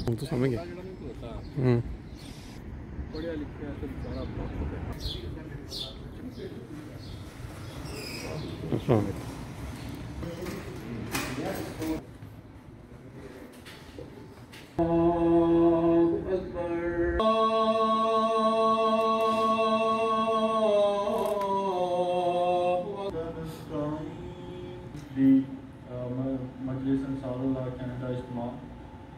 हम तो समझ गए। Majlis Ansarullah Canada Ijtima.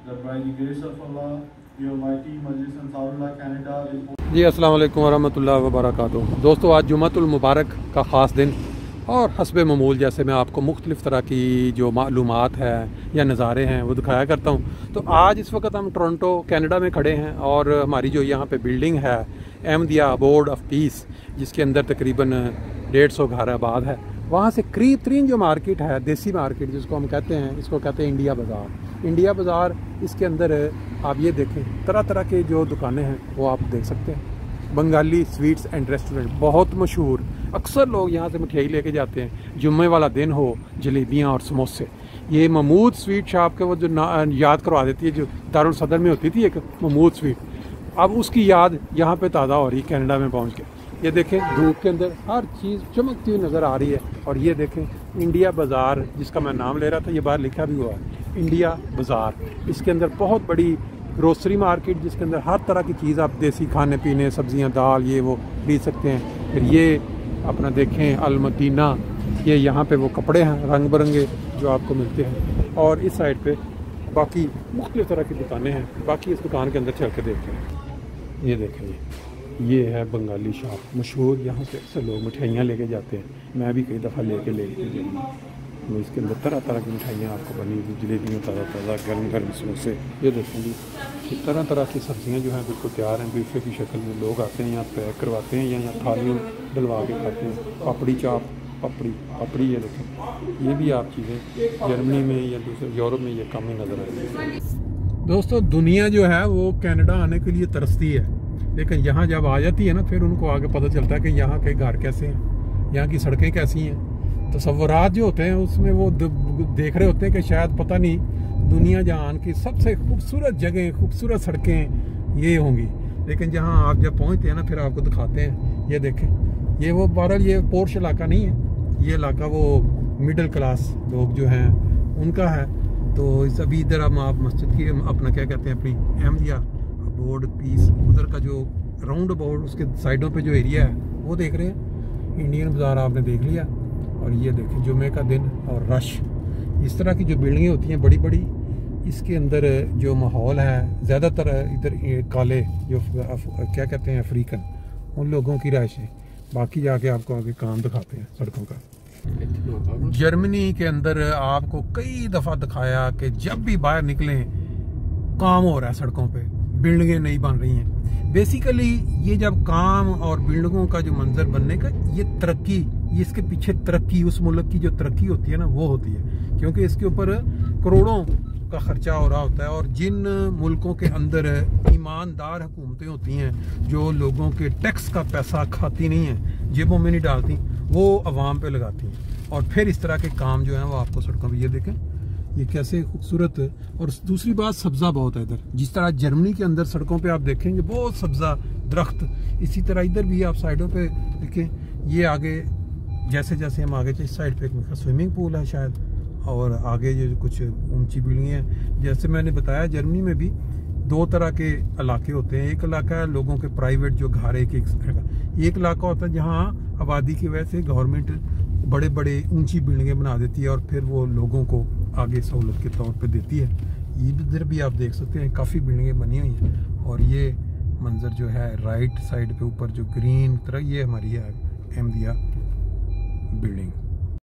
That by the grace of Allah, the Almighty Majlis Ansarullah Canada is... जी अस्सलाम वालेकुम वरहमतुल्लाहि वबरकातुहू। दोस्तों आज जुम्मतुल मुबारक का ख़ास दिन और हस्बे ममूल जैसे मैं आपको मुख्तलिफ़ तरह की जो मालूमात है या नज़ारे हैं वो दिखाया करता हूँ। तो आज इस वक्त हम टोरंटो कनाडा में खड़े हैं और हमारी जो यहाँ पे बिल्डिंग है अहमदिया अबोर्ड ऑफ पीस, जिसके अंदर तकरीबन 150 घर आबाद है, वहाँ से करीब तरीन जो मार्केट है देसी मार्केट जिसको हम कहते हैं, इसको कहते हैं इंडिया बाज़ार। इंडिया बाज़ार, इसके अंदर आप ये देखें तरह तरह के जो दुकानें हैं वो आप देख सकते हैं। बंगाली स्वीट्स एंड रेस्टोरेंट बहुत मशहूर, अक्सर लोग यहाँ से मिठाई लेके जाते हैं। जुम्मे वाला दिन हो, जलेबियाँ और समोसे। ये महमूद स्वीट शॉप के वो जो याद करवा देती है, जो दारुल सदर में होती थी एक महमूद स्वीट, अब उसकी याद यहाँ पे ताज़ा हो रही है कनाडा में पहुँच के। ये देखें धूप के अंदर हर चीज़ चमकती हुई नज़र आ रही है। और ये देखें इंडिया बाज़ार, जिसका मैं नाम ले रहा था, ये बाहर लिखा भी हुआ है इंडिया बाज़ार। इसके अंदर बहुत बड़ी ग्रोसरी मार्केट, जिसके अंदर हर तरह की चीज़ आप देसी खाने पीने, सब्जियां, दाल, ये वो खरीद सकते हैं। फिर ये अपना देखें अल-मदीना, ये यहाँ पे वो कपड़े हैं रंग बिरंगे जो आपको मिलते हैं। और इस साइड पे बाकी मुख्तलिफ़ तरह की दुकानें हैं। बाकी इस दुकान के अंदर चल के देखते हैं। ये देखें ये है बंगाली शॉप मशहूर, यहाँ से अक्सर लोग मिठाइयाँ लेके जाते हैं। मैं भी कई दफ़ा लेके जाऊँगा। तो इसके अंदर तरह तरह की मिठाइयाँ आपको बनी हुई, जलेबियाँ ताज़ा ताज़ा, गर्म गर्म समोसे। ये देखें जी तरह तरह की सब्ज़ियाँ जो हैं बिल्कुल तैयार हैं, बिफ़े की शक्ल में। लोग आते हैं यहाँ पैक करवाते हैं या यहाँ थालियों डलवा के खाते हैं। पापड़ी चाप, पापड़ी ये देखें, ये भी आप चीज़ें जर्मनी में या दूसरे यूरोप में ये कम ही नज़र आती है। दोस्तों दुनिया जो है वो कनाडा आने के लिए तरसती है, लेकिन यहाँ जब आ जाती है ना फिर उनको आगे पता चलता है कि यहाँ के घर कैसे हैं, यहाँ की सड़कें कैसी हैं। तसव्वुरात जो होते हैं उसमें वो देख रहे होते हैं कि शायद पता नहीं दुनिया जहान की सबसे खूबसूरत जगह, खूबसूरत सड़कें ये होंगी, लेकिन जहाँ आप जब पहुँचते हैं ना फिर आपको दिखाते हैं। ये देखें, ये वो बहरहाल ये पोर्श इलाका नहीं है, ये इलाका वो मिडिल क्लास लोग जो हैं उनका है। तो इस अभी इधर हम आप मस्जिद की अपना क्या कहते हैं, अपनी अहमदिया अबोर्ड पीस, उधर का जो राउंड अबाउट उसके साइडों पे जो एरिया है वो देख रहे हैं। इंडियन बाज़ार आपने देख लिया। और ये देखें जुमे का दिन और रश, इस तरह की जो बिल्डिंगें होती हैं बड़ी बड़ी, इसके अंदर जो माहौल है ज़्यादातर इधर काले जो क्या कहते हैं अफ्रीकन, उन लोगों की रहायश है। बाकी जाके आपको आगे काम दिखाते हैं सड़कों का। जर्मनी के अंदर आपको कई दफ़ा दिखाया कि जब भी बाहर निकलें काम हो रहा है सड़कों पे, बिल्डिंगें नहीं बन रही हैं। बेसिकली ये जब काम और बिल्डिंगों का जो मंजर बनने का, ये तरक्की, ये इसके पीछे तरक्की, उस मुल्क की जो तरक्की होती है ना वो होती है, क्योंकि इसके ऊपर करोड़ों का खर्चा हो रहा होता है। और जिन मुल्कों के अंदर ईमानदार हुकूमतें होती हैं जो लोगों के टैक्स का पैसा खाती नहीं है, जेबों में नहीं डालती, वो अवाम पे लगाती हैं। और फिर इस तरह के काम जो हैं वो आपको सड़कों पर, ये देखें ये कैसे खूबसूरत। और दूसरी बात सब्ज़ा बहुत है इधर, जिस तरह जर्मनी के अंदर सड़कों पे आप देखेंगे बहुत सब्ज़ा दरख्त, इसी तरह इधर भी आप साइडों पे देखें। ये आगे जैसे जैसे हम आगे इस साइड पे एक स्विमिंग पूल है शायद, और आगे जो कुछ ऊंची बिल्डिंगें हैं। जैसे मैंने बताया जर्मनी में भी दो तरह के इलाके होते हैं। एक इलाका है लोगों के प्राइवेट जो घर एक इलाका होता है जहाँ आबादी की वजह से गवर्नमेंट बड़े बड़े ऊंची बिल्डिंगें बना देती है और फिर वो लोगों को आगे सहूलत के तौर पे देती है। ये इधर भी आप देख सकते हैं काफ़ी बिल्डिंगें बनी हुई हैं। और ये मंजर जो है राइट साइड पे ऊपर जो ग्रीन तरह, ये हमारी है अहमदिया बिल्डिंग।